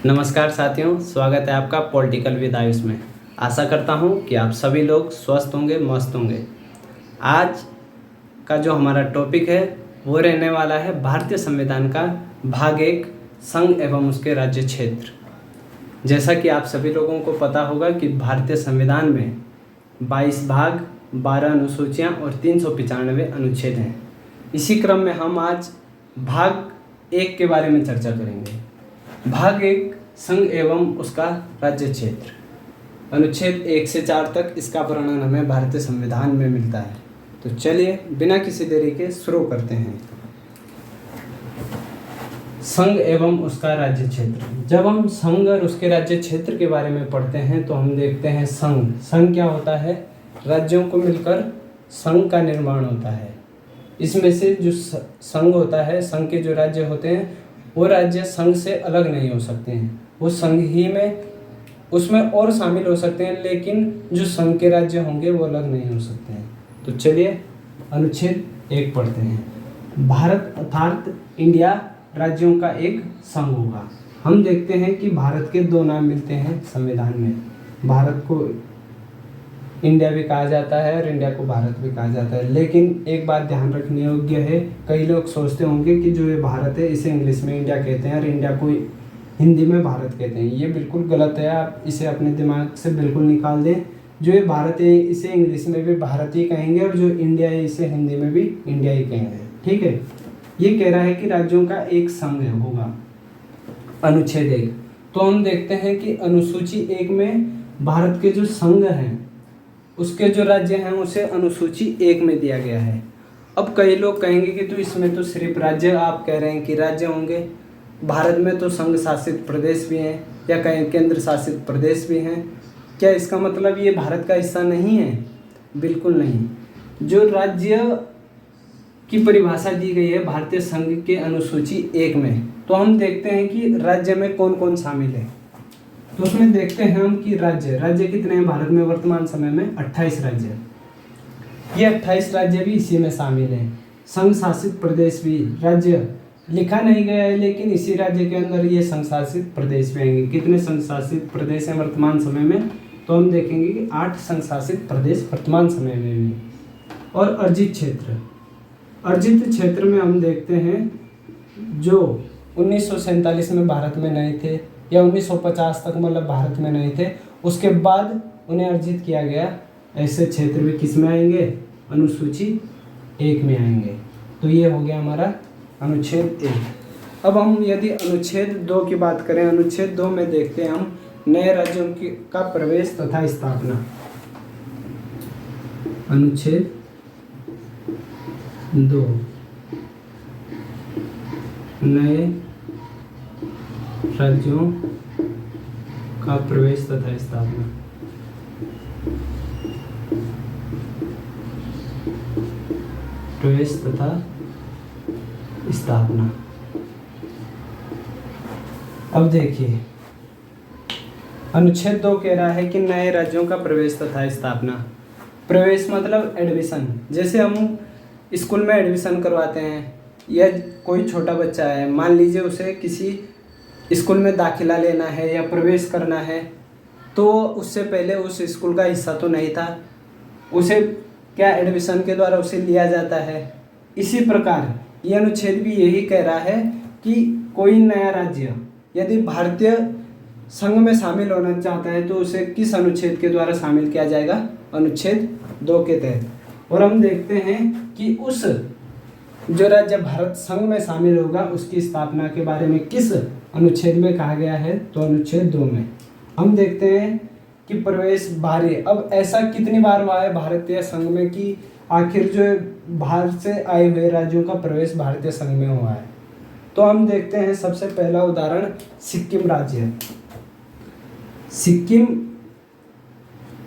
नमस्कार साथियों, स्वागत है आपका पॉलिटिकल विद आयुष में। आशा करता हूँ कि आप सभी लोग स्वस्थ होंगे, मस्त होंगे। आज का जो हमारा टॉपिक है वो रहने वाला है भारतीय संविधान का भाग 1, संघ एवं उसके राज्य क्षेत्र। जैसा कि आप सभी लोगों को पता होगा कि भारतीय संविधान में 22 भाग, 12 अनुसूचियाँ और 395 अनुच्छेद हैं। इसी क्रम में हम आज भाग 1 के बारे में चर्चा करेंगे। भाग 1, संघ एवं उसका राज्य क्षेत्र। अनुच्छेद 1 से 4 तक इसका वर्णन हमें भारतीय संविधान में मिलता है। तो चलिए बिना किसी देरी के शुरू करते हैं। संघ एवं उसका राज्य क्षेत्र। जब हम संघ और उसके राज्य क्षेत्र के बारे में पढ़ते हैं तो हम देखते हैं संघ। संघ क्या होता है? राज्यों को मिलकर संघ का निर्माण होता है। इसमें से जो संघ होता है, संघ के जो राज्य होते हैं वो राज्य संघ से अलग नहीं हो सकते हैं। वो संघ ही में उसमें और शामिल हो सकते हैं, लेकिन जो संघ के राज्य होंगे वो अलग नहीं हो सकते हैं। तो चलिए अनुच्छेद 1 पढ़ते हैं। भारत अर्थात इंडिया राज्यों का एक संघ होगा। हम देखते हैं कि भारत के 2 नाम मिलते हैं संविधान में। भारत को इंडिया भी कहा जाता है और इंडिया को भारत भी कहा जाता है। लेकिन एक बात ध्यान रखने योग्य है, कई लोग सोचते होंगे कि जो ये भारत है इसे इंग्लिश में इंडिया कहते हैं और इंडिया को हिंदी में भारत कहते हैं। ये बिल्कुल गलत है, आप इसे अपने दिमाग से बिल्कुल निकाल दें। जो ये भारत है इसे इंग्लिश में भी भारत ही कहेंगे और जो इंडिया है इसे हिंदी में भी इंडिया ही कहेंगे। ठीक है, ये कह रहा है कि राज्यों का एक संघ होगा। अनुच्छेद 1। तो हम देखते हैं कि अनुसूची 1 में भारत के जो संघ हैं उसके जो राज्य हैं उसे अनुसूची 1 में दिया गया है। अब कई लोग कहेंगे कि तो इसमें तो सिर्फ राज्य आप कह रहे हैं कि राज्य होंगे, भारत में तो संघ शासित प्रदेश भी हैं या कहीं केंद्र शासित प्रदेश भी हैं, क्या इसका मतलब ये भारत का हिस्सा नहीं है? बिल्कुल नहीं। जो राज्य की परिभाषा दी गई है भारतीय संघ के अनुसूची 1 में, तो हम देखते हैं कि राज्य में कौन कौन शामिल है। तो उसमें देखते हैं हम कि राज्य कितने हैं भारत में वर्तमान समय में? 28 राज्य। ये 28 राज्य भी इसी में शामिल हैं। संघ शासित प्रदेश भी, राज्य लिखा नहीं गया है लेकिन इसी राज्य के अंदर ये संघ शासित प्रदेश भी आएंगे। कितने संघ शासित प्रदेश हैं वर्तमान समय में? तो हम देखेंगे कि 8 संघ शासित प्रदेश वर्तमान समय में भी। और अर्जित क्षेत्र, अर्जित क्षेत्र में हम देखते हैं जो 1947 में भारत में नहीं थे या 1950 तक मतलब भारत में नहीं थे, उसके बाद उन्हें अर्जित किया गया, ऐसे क्षेत्र भी किस में आएंगे? अनुसूची 1 में आएंगे। तो ये हो गया हमारा अनुच्छेद 1। अब हम यदि अनुच्छेद 2 की बात करें, अनुच्छेद 2 में देखते हैं हम नए राज्यों का प्रवेश तथा स्थापना। अनुच्छेद 2, नए राज्यों का प्रवेश तथा स्थापना। प्रवेश तथा स्थापना। अब देखिए अनुच्छेद 2 कह रहा है कि नए राज्यों का प्रवेश तथा स्थापना। प्रवेश मतलब एडमिशन। जैसे हम स्कूल में एडमिशन करवाते हैं या कोई छोटा बच्चा है, मान लीजिए उसे किसी स्कूल में दाखिला लेना है या प्रवेश करना है, तो उससे पहले उस स्कूल का हिस्सा तो नहीं था, उसे क्या एडमिशन के द्वारा उसे लिया जाता है। इसी प्रकार ये अनुच्छेद भी यही कह रहा है कि कोई नया राज्य यदि भारतीय संघ में शामिल होना चाहता है तो उसे किस अनुच्छेद के द्वारा शामिल किया जाएगा? अनुच्छेद 2 के तहत। और हम देखते हैं कि उस जो राज्य भारत संघ में शामिल होगा उसकी स्थापना के बारे में किस अनुच्छेद में कहा गया है? तो अनुच्छेद 2 में। हम देखते हैं कि प्रवेश बाहरी, अब ऐसा कितनी बार हुआ है भारतीय संघ में कि आखिर जो बाहर से आए हुए राज्यों का प्रवेश भारतीय संघ में हुआ है? तो हम देखते हैं सबसे पहला उदाहरण सिक्किम राज्य। सिक्किम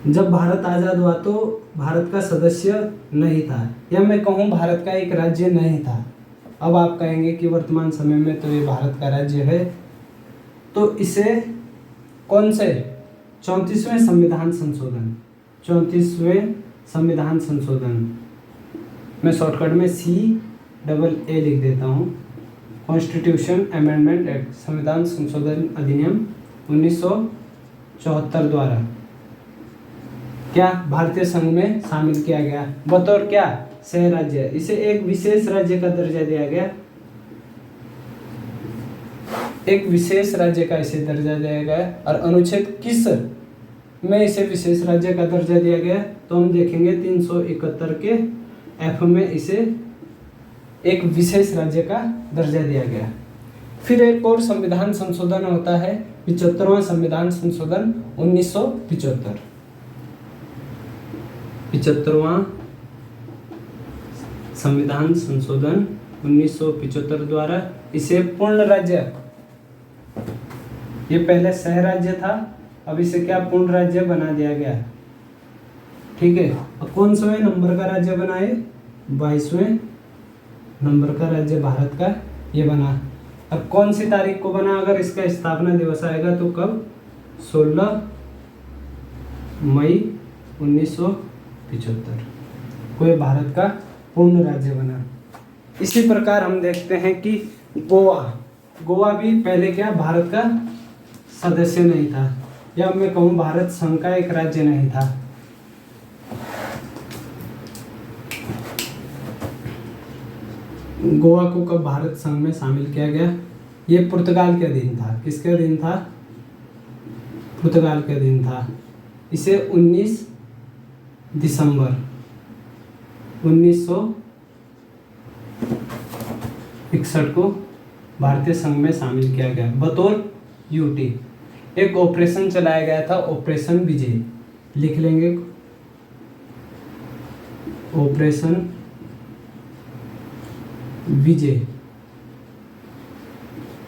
जब भारत आज़ाद हुआ तो भारत का सदस्य नहीं था, या मैं कहूँ भारत का एक राज्य नहीं था। अब आप कहेंगे कि वर्तमान समय में तो ये भारत का राज्य है, तो इसे कौन से 34वें संविधान संशोधन, 34वें संविधान संशोधन, मैं शॉर्टकट में CAA लिख देता हूँ, कॉन्स्टिट्यूशन अमेंडमेंट एक्ट, संविधान संशोधन अधिनियम 1974 द्वारा क्या भारतीय संघ में शामिल किया गया। बतौर क्या, सह राज्य, इसे एक विशेष राज्य का दर्जा दिया गया, एक विशेष राज्य का इसे दर्जा दिया गया। और अनुच्छेद किस में इसे विशेष राज्य का दर्जा दिया गया, तो हम देखेंगे 371 के एफ में इसे एक विशेष राज्य का दर्जा दिया गया। फिर एक और संविधान संशोधन होता है 75वां संविधान संशोधन 1975। 75वां संविधान संशोधन 1975 द्वारा इसे पूर्ण राज्य, ये पहले सह राज्य था, अब इसे क्या पूर्ण राज्य बना दिया गया। ठीक है, और कौन से नंबर का राज्य बना है, 22वें नंबर का राज्य भारत का ये बना। अब कौन सी तारीख को बना, अगर इसका स्थापना दिवस आएगा तो कब, 16 मई 1975 को ये भारत का पूर्ण राज्य बना। इसी प्रकार हम देखते हैं कि गोवा भी पहले क्या भारत का सदस्य नहीं था, या मैं कहूँ भारत संघ का एक राज्य नहीं था। गोवा को कब भारत संघ में शामिल किया गया, ये पुर्तगाल के अधीन था। किसके अधीन था, पुर्तगाल के अधीन था। इसे 19 दिसंबर 1961 को भारतीय संघ में शामिल किया गया बतौर यूटी। एक ऑपरेशन चलाया गया था, ऑपरेशन विजय, लिख लेंगे, ऑपरेशन विजय।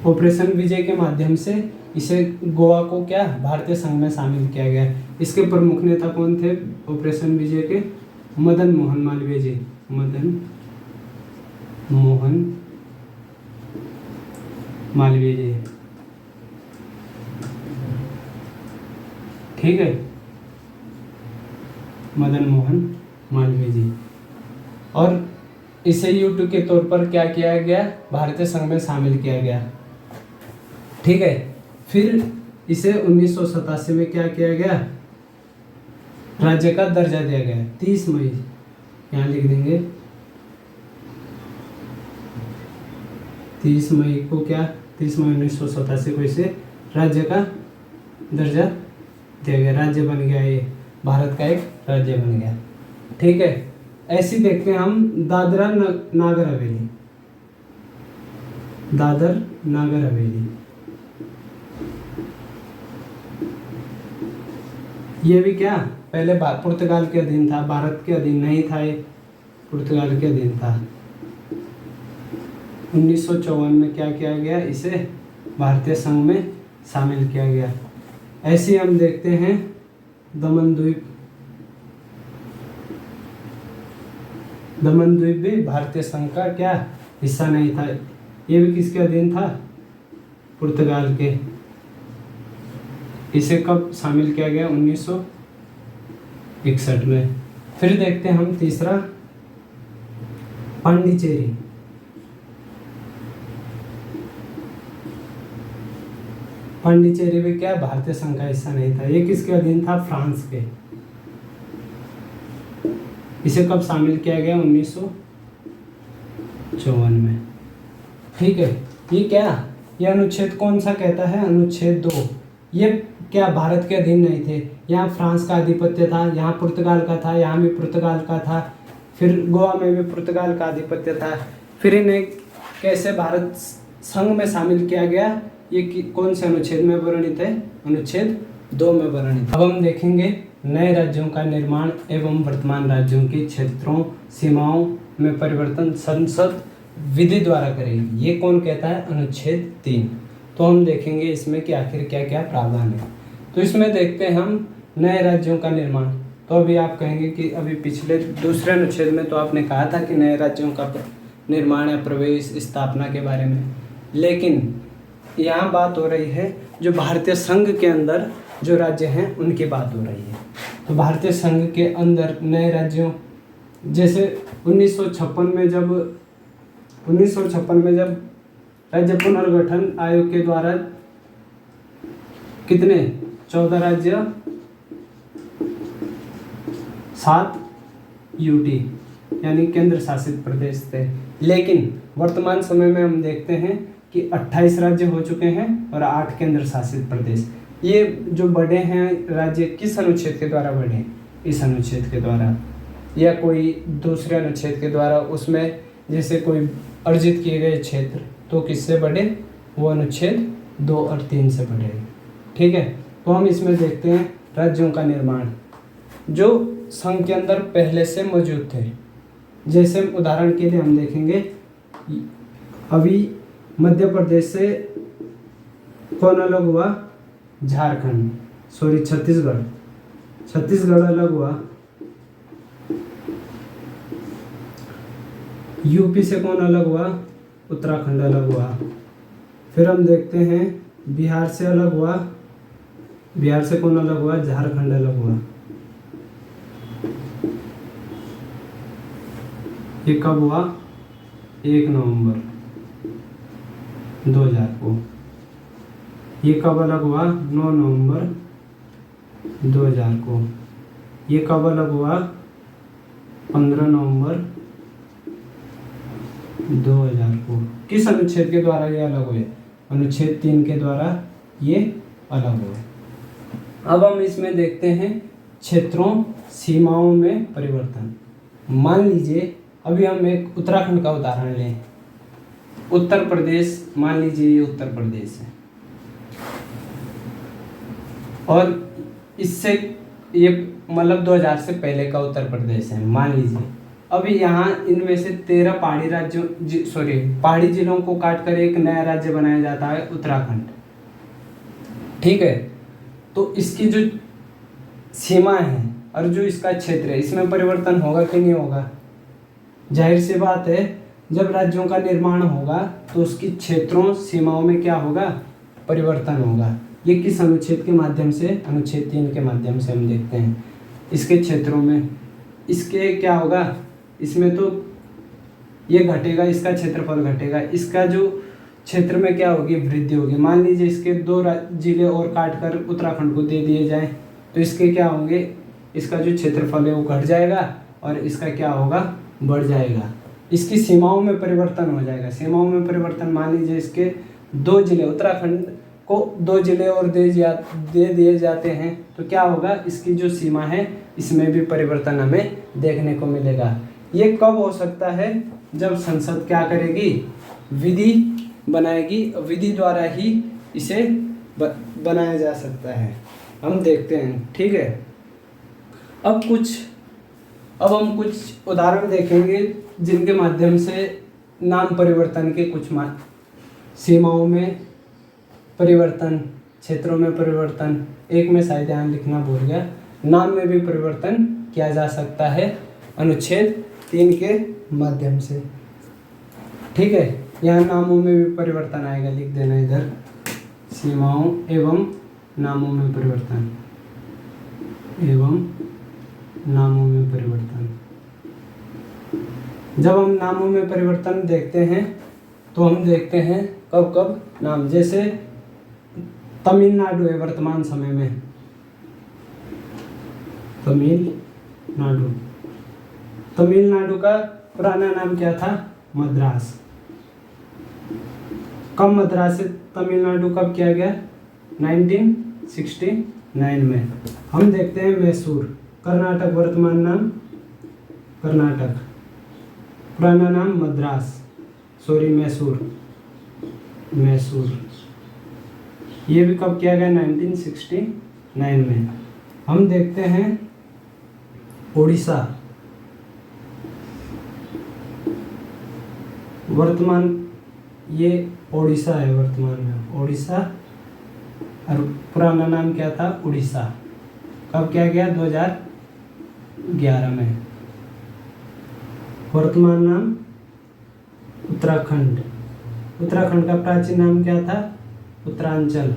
ऑपरेशन विजय के माध्यम से इसे गोवा को क्या भारतीय संघ में शामिल किया गया। इसके प्रमुख नेता कौन थे ऑपरेशन विजय के, मदन मोहन मालवीय जी, मदन मोहन मालवीय जी। ठीक है, मदन मोहन मालवीय जी। और इसे यूट्यूब के तौर पर क्या किया गया, भारतीय संघ में शामिल किया गया। ठीक है, फिर इसे 1987 में क्या किया गया, राज्य का दर्जा दिया गया। 30 मई यहाँ लिख देंगे, 30 मई को क्या, 30 मई 1987 को इसे राज्य का दर्जा दिया गया, राज्य बन गया, ये भारत का एक राज्य बन गया। ठीक है, ऐसी देखते हैं हम दादरा नागर हवेली, दादर नागर हवेली, ये भी क्या पहले पुर्तगाल के अधीन था, भारत के अधीन नहीं था, ये पुर्तगाल के अधीन था। 1954 में क्या किया गया, इसे भारतीय संघ में शामिल किया गया। ऐसे हम देखते हैं दमन द्वीप, दमन द्वीप भी भारतीय संघ का क्या हिस्सा नहीं था, ये भी किसके अधीन था, पुर्तगाल के। इसे कब शामिल किया गया, 1961 में। फिर देखते हैं हम तीसरा, पांडिचेरी। पांडिचेरी भी क्या भारतीय संघ का हिस्सा नहीं था, ये किसके अधीन था, फ्रांस के। इसे कब शामिल किया गया, 1954 में। ठीक है, ये क्या, ये अनुच्छेद कौन सा कहता है, अनुच्छेद 2। ये क्या भारत के अधीन नहीं थे, यहाँ फ्रांस का आधिपत्य था, यहाँ पुर्तगाल का था, यहाँ भी पुर्तगाल का था, फिर गोवा में भी पुर्तगाल का आधिपत्य था। फिर इन्हें कैसे भारत संघ में शामिल किया गया, ये कौन से अनुच्छेद में वर्णित है, अनुच्छेद 2 में वर्णित। अब हम देखेंगे नए राज्यों का निर्माण एवं वर्तमान राज्यों के क्षेत्रों सीमाओं में परिवर्तन संसद विधि द्वारा करेगी, ये कौन कहता है, अनुच्छेद 3। तो हम देखेंगे इसमें कि आखिर क्या क्या प्रावधान है। तो इसमें देखते हैं हम नए राज्यों का निर्माण। तो अभी आप कहेंगे कि अभी पिछले दूसरे अनुच्छेद में तो आपने कहा था कि नए राज्यों का निर्माण या प्रवेश स्थापना के बारे में, लेकिन यहाँ बात हो रही है जो भारतीय संघ के अंदर जो राज्य हैं उनकी बात हो रही है। तो भारतीय संघ के अंदर नए राज्यों, जैसे 1956 में जब राज्य पुनर्गठन आयोग के द्वारा कितने 14 राज्य 7 यूटी यानी केंद्र शासित प्रदेश थे। लेकिन वर्तमान समय में हम देखते हैं कि 28 राज्य हो चुके हैं और 8 केंद्र शासित प्रदेश। ये जो बढ़े हैं राज्य किस अनुच्छेद के द्वारा बढ़े? इस अनुच्छेद के द्वारा या कोई दूसरे अनुच्छेद के द्वारा। उसमें जैसे कोई अर्जित किए गए क्षेत्र तो किससे बढ़े? वो अनुच्छेद 2 और 3 से बढ़े। ठीक है, तो हम इसमें देखते हैं राज्यों का निर्माण जो संघ के अंदर पहले से मौजूद थे। जैसे उदाहरण के लिए हम देखेंगे, अभी मध्य प्रदेश से कौन अलग हुआ? झारखंड, सॉरी छत्तीसगढ़ अलग हुआ। यूपी से कौन अलग हुआ? उत्तराखंड अलग हुआ। फिर हम देखते हैं बिहार से अलग हुआ। बिहार से कौन अलग हुआ? झारखंड अलग हुआ। ये कब हुआ? 1 नवंबर 2000 को। ये कब अलग हुआ? 9 नवंबर 2000 को। ये कब अलग हुआ? 15 नवंबर 2000 को। किस अनुच्छेद के द्वारा ये अलग हुए? अनुच्छेद 3 के द्वारा ये अलग हुए। अब हम इसमें देखते हैं क्षेत्रों सीमाओं में परिवर्तन। मान लीजिए अभी हम एक उत्तराखंड का उदाहरण लें। उत्तर प्रदेश, मान लीजिए ये उत्तर प्रदेश है और इससे ये मतलब 2000 से पहले का उत्तर प्रदेश है मान लीजिए। अभी यहाँ इनमें से 13 पहाड़ी पहाड़ी जिलों को काटकर एक नया राज्य बनाया जाता है उत्तराखंड। ठीक है, तो इसकी जो सीमा है और जो इसका क्षेत्र है इसमें परिवर्तन होगा कि नहीं होगा? जाहिर सी बात है, जब राज्यों का निर्माण होगा तो उसकी क्षेत्रों सीमाओं में क्या होगा? परिवर्तन होगा। ये किस अनुच्छेद के माध्यम से? अनुच्छेद 3 के माध्यम से हम देखते हैं। इसके क्षेत्रों में इसके क्या होगा? इसमें तो ये घटेगा, इसका क्षेत्रफल घटेगा, इसका जो क्षेत्र में क्या होगी? वृद्धि होगी। मान लीजिए इसके 2 जिले और काटकर उत्तराखंड को दे दिए जाएं तो इसके क्या होंगे? इसका जो क्षेत्रफल है वो घट जाएगा और इसका क्या होगा? बढ़ जाएगा। इसकी सीमाओं में परिवर्तन हो जाएगा। सीमाओं में परिवर्तन, मान लीजिए इसके 2 जिले, उत्तराखंड को 2 जिले और दे दिए जाते हैं तो क्या होगा? इसकी जो सीमा है इसमें भी परिवर्तन हमें देखने को मिलेगा। ये कब हो सकता है? जब संसद क्या करेगी? विधि बनाएगी। विधि द्वारा ही इसे बनाया जा सकता है। हम देखते हैं। ठीक है, अब हम कुछ उदाहरण देखेंगे जिनके माध्यम से नाम परिवर्तन के कुछ सीमाओं में परिवर्तन, क्षेत्रों में परिवर्तन, एक में शायद ध्यान लिखना भूल गया, नाम में भी परिवर्तन किया जा सकता है अनुच्छेद 3 के माध्यम से। ठीक है, यहाँ नामों में भी परिवर्तन आएगा, लिख देना इधर, सीमाओं एवं नामों में परिवर्तन नामों में परिवर्तन। जब हम नामों में परिवर्तन देखते हैं तो हम देखते हैं कब नाम, जैसे तमिलनाडु है वर्तमान समय में, तमिलनाडु का पुराना नाम क्या था? मद्रास। कब मद्रास से तमिलनाडु कब किया गया? 1969 में। हम देखते हैं मैसूर, कर्नाटक, वर्तमान नाम कर्नाटक, पुराना नाम मद्रास, मैसूर। ये भी कब किया गया? 1969 में। हम देखते हैं उड़ीसा, वर्तमान ये ओडिशा है वर्तमान में, ओडिशा, और पुराना नाम क्या था? उड़ीसा। कब किया गया? 2011 में। वर्तमान नाम उत्तराखंड। उत्तराखंड का प्राचीन नाम क्या था? उत्तरांचल।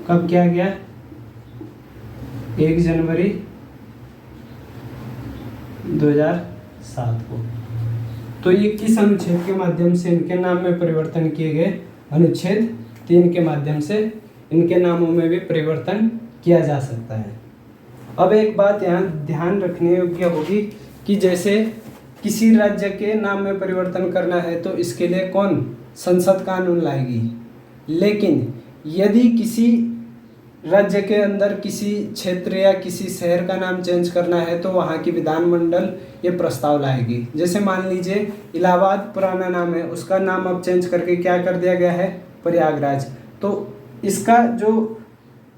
कब किया गया? 1 जनवरी 2007 को। तो ये किस अनुच्छेद के माध्यम से इनके नाम में परिवर्तन किए गए? अनुच्छेद 3 के माध्यम से इनके नामों में भी परिवर्तन किया जा सकता है। अब एक बात यहाँ ध्यान रखने योग्य होगी कि जैसे किसी राज्य के नाम में परिवर्तन करना है तो इसके लिए कौन? संसद कानून लाएगी। लेकिन यदि किसी राज्य के अंदर किसी क्षेत्र या किसी शहर का नाम चेंज करना है तो वहाँ की विधानमंडल ये प्रस्ताव लाएगी। जैसे मान लीजिए इलाहाबाद पुराना नाम है, उसका नाम अब चेंज करके क्या कर दिया गया है? प्रयागराज। तो इसका जो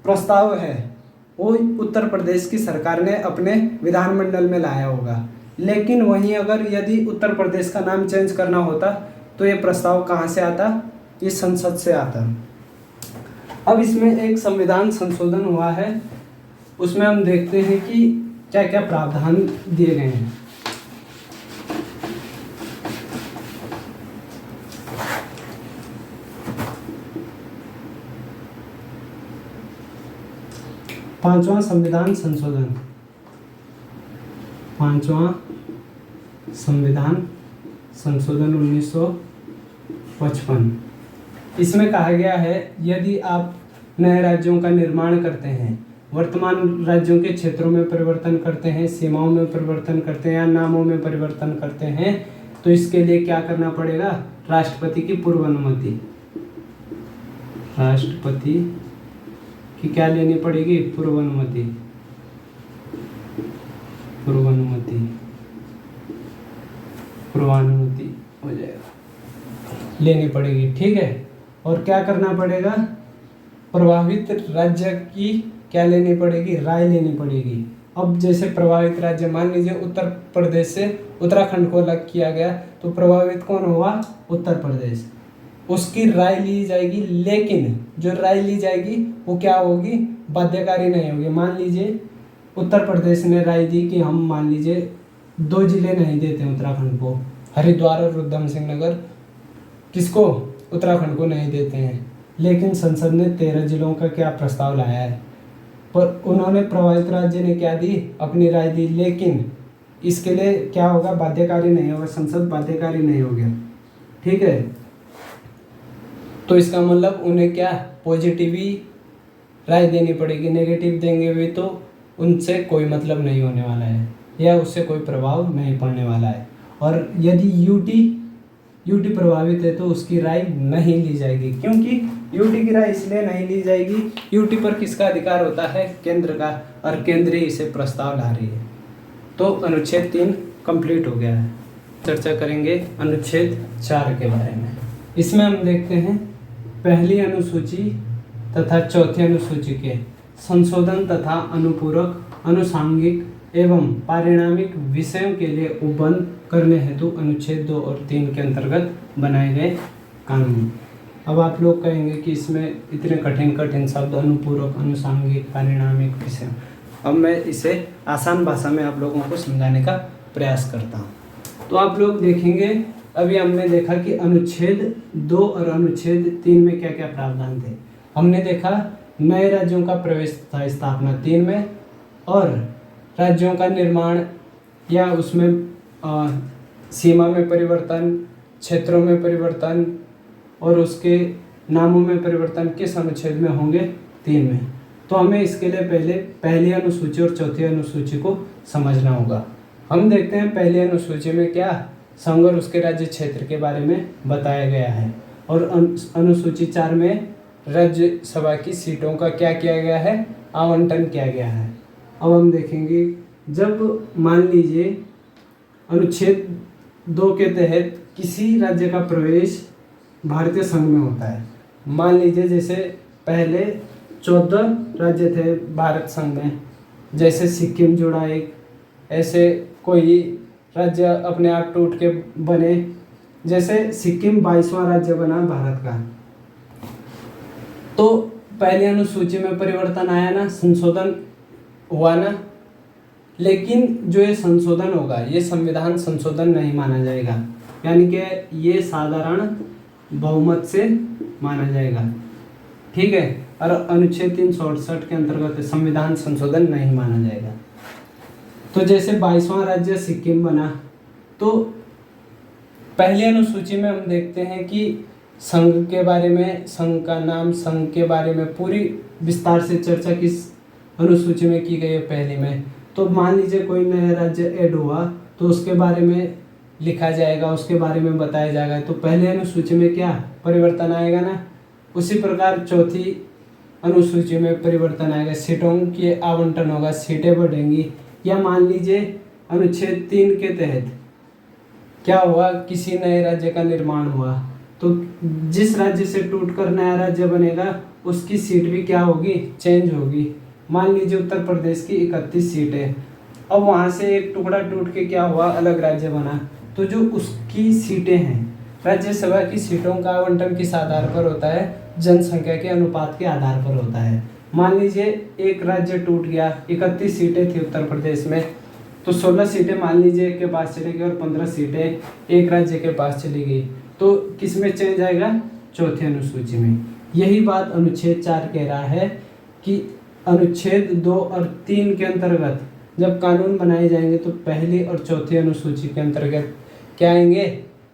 प्रस्ताव है वो उत्तर प्रदेश की सरकार ने अपने विधानमंडल में लाया होगा। लेकिन वहीं अगर यदि उत्तर प्रदेश का नाम चेंज करना होता तो ये प्रस्ताव कहाँ से आता? ये संसद से आता। अब इसमें एक संविधान संशोधन हुआ है, उसमें हम देखते हैं कि क्या क्या प्रावधान दिए गए हैं। पांचवा संविधान संशोधन, पांचवा संविधान संशोधन 1955। इसमें कहा गया है यदि आप नए राज्यों का निर्माण करते हैं, वर्तमान राज्यों के क्षेत्रों में परिवर्तन करते हैं, सीमाओं में परिवर्तन करते हैं या नामों में परिवर्तन करते हैं तो इसके लिए क्या करना पड़ेगा? राष्ट्रपति की पूर्व अनुमति। राष्ट्रपति की क्या लेनी पड़ेगी? पूर्व अनुमति। पूर्वानुमति हो जाएगा, लेनी पड़ेगी। ठीक है। और क्या करना पड़ेगा? प्रभावित राज्य की क्या लेनी पड़ेगी? राय लेनी पड़ेगी। अब जैसे प्रभावित राज्य मान लीजिए उत्तर प्रदेश से उत्तराखंड को अलग किया गया तो प्रभावित कौन हुआ? उत्तर प्रदेश। उसकी राय ली जाएगी, लेकिन जो राय ली जाएगी वो क्या होगी? बाध्यकारी नहीं होगी। मान लीजिए उत्तर प्रदेश ने राय दी कि हम मान लीजिए 2 जिले नहीं देते उत्तराखंड को, हरिद्वार और उधम सिंह नगर। किसको? उत्तराखंड को नहीं देते हैं। लेकिन संसद ने 13 जिलों का क्या प्रस्ताव लाया है, पर उन्होंने प्रभावित राज्य ने क्या दी? अपनी राय दी। लेकिन इसके लिए क्या होगा? बाध्यकारी नहीं होगा, संसद बाध्यकारी नहीं हो गया। ठीक है। तो इसका मतलब उन्हें क्या पॉजिटिव ही राय देनी पड़ेगी, नेगेटिव देंगे भी तो उनसे कोई मतलब नहीं होने वाला है या उससे कोई प्रभाव नहीं पड़ने वाला है। और यदि यूटी प्रभावित है तो उसकी राय नहीं ली जाएगी। क्योंकि यूटी की राय इसलिए नहीं ली जाएगी, यूटी पर किसका अधिकार होता है? केंद्र का, और केंद्र ही इसे प्रस्ताव ला रही है। तो अनुच्छेद 3 कंप्लीट हो गया है। चर्चा करेंगे अनुच्छेद 4 के बारे में। इसमें हम देखते हैं पहली अनुसूची तथा चौथी अनुसूची के संशोधन तथा अनुपूरक, अनुसांगिक एवं पारिणामिक विषयों के लिए उपबंध करने हेतु अनुच्छेद 2 और 3 के अंतर्गत बनाए गए कानून। अब आप लोग कहेंगे कि इसमें इतने कठिन शब्द अनुपूरक, अनुसांगिक, पारिणामिक विषय। अब मैं इसे आसान भाषा में आप लोगों को समझाने का प्रयास करता हूँ। तो आप लोग देखेंगे अभी हमने देखा कि अनुच्छेद 2 और अनुच्छेद 3 में क्या क्या प्रावधान थे। हमने देखा नए राज्यों का प्रवेश तथा स्थापना 3 में, और राज्यों का निर्माण या उसमें सीमा में परिवर्तन, क्षेत्रों में परिवर्तन और उसके नामों में परिवर्तन किस अनुच्छेद में होंगे? 3 में। तो हमें इसके लिए पहले पहली अनुसूची और चौथी अनुसूची को समझना होगा। हम देखते हैं पहली अनुसूची में क्या संघ और उसके राज्य क्षेत्र के बारे में बताया गया है, और अनुसूची 4 में राज्यसभा की सीटों का क्या किया गया है? आवंटन किया गया है। अब हम देखेंगे जब मान लीजिए अनुच्छेद 2 के तहत किसी राज्य का प्रवेश भारतीय संघ में होता है। मान लीजिए जैसे पहले 14 राज्य थे भारत संघ में, जैसे सिक्किम जुड़ा एक, ऐसे कोई राज्य अपने आप टूट के बने, जैसे सिक्किम 22वां राज्य बना भारत का। तो पहली अनुसूची में परिवर्तन आया ना, संशोधन हुआ ना। लेकिन जो ये संशोधन होगा ये संविधान संशोधन नहीं माना जाएगा, यानी कि ये साधारण बहुमत से माना जाएगा। ठीक है। और अनुच्छेद 368 के अंतर्गत संविधान संशोधन नहीं माना जाएगा। तो जैसे 22वां राज्य सिक्किम बना, तो पहली अनुसूची में हम देखते हैं कि संघ के बारे में, संघ का नाम, संघ के बारे में पूरी विस्तार से चर्चा किस अनुसूची में की गई है, पहली में। तो मान लीजिए कोई नया राज्य ऐड हुआ तो उसके बारे में लिखा जाएगा, उसके बारे में बताया जाएगा। तो पहले अनुसूची में क्या परिवर्तन आएगा ना, उसी प्रकार चौथी अनुसूची में परिवर्तन आएगा, सीटों की आवंटन होगा, सीटें बढ़ेंगी। या मान लीजिए अनुच्छेद 3 के तहत क्या हुआ, किसी नए राज्य का निर्माण हुआ, तो जिस राज्य से टूटकर नया राज्य बनेगा उसकी सीट भी क्या होगी, चेंज होगी। मान लीजिए उत्तर प्रदेश की 31 सीटें, अब वहाँ से एक टुकड़ा टूट के क्या हुआ, अलग राज्य बना, तो जो उसकी सीटें हैं, राज्यसभा की सीटों का आवंटन किस आधार पर होता है, जनसंख्या के अनुपात के आधार पर होता है। मान लीजिए एक राज्य टूट गया, 31 सीटें थी उत्तर प्रदेश में, तो 16 सीटें मान लीजिए एक के पास चली गई और 15 सीटें एक राज्य के पास चली गई, तो किस में चेंज आएगा, चौथी अनुसूची में। यही बात अनुच्छेद 4 कह रहा है कि अनुच्छेद 2 और 3 के अंतर्गत जब कानून बनाए जाएंगे तो पहली और चौथी अनुसूची के अंतर्गत क्या आएंगे,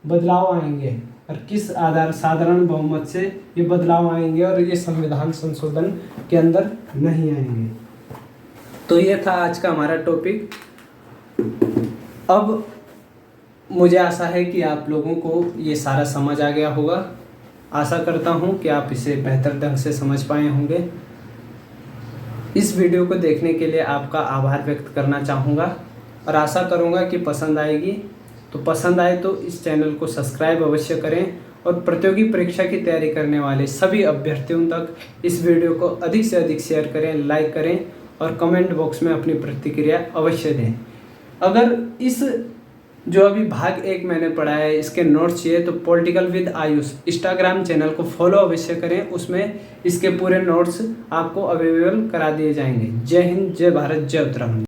बदलाव आएंगे। और किस आधार, साधारण बहुमत से ये बदलाव आएंगे और ये संविधान संशोधन के अंदर नहीं आएंगे। तो ये था आज का हमारा टॉपिक। अब मुझे आशा है कि आप लोगों को ये सारा समझ आ गया होगा। आशा करता हूँ कि आप इसे बेहतर ढंग से समझ पाए होंगे। इस वीडियो को देखने के लिए आपका आभार व्यक्त करना चाहूँगा और आशा करूँगा कि पसंद आएगी। तो पसंद आए तो इस चैनल को सब्सक्राइब अवश्य करें और प्रतियोगी परीक्षा की तैयारी करने वाले सभी अभ्यर्थियों तक इस वीडियो को अधिक से अधिक शेयर करें, लाइक करें और कमेंट बॉक्स में अपनी प्रतिक्रिया अवश्य दें। अगर इस जो अभी भाग 1 मैंने पढ़ा है इसके नोट्स चाहिए तो political with Ayush Instagram channel को फॉलो अवश्य करें, उसमें इसके पूरे नोट्स आपको अवेलेबल करा दिए जाएंगे। जय हिंद, जय भारत, जय उत्तराखंड।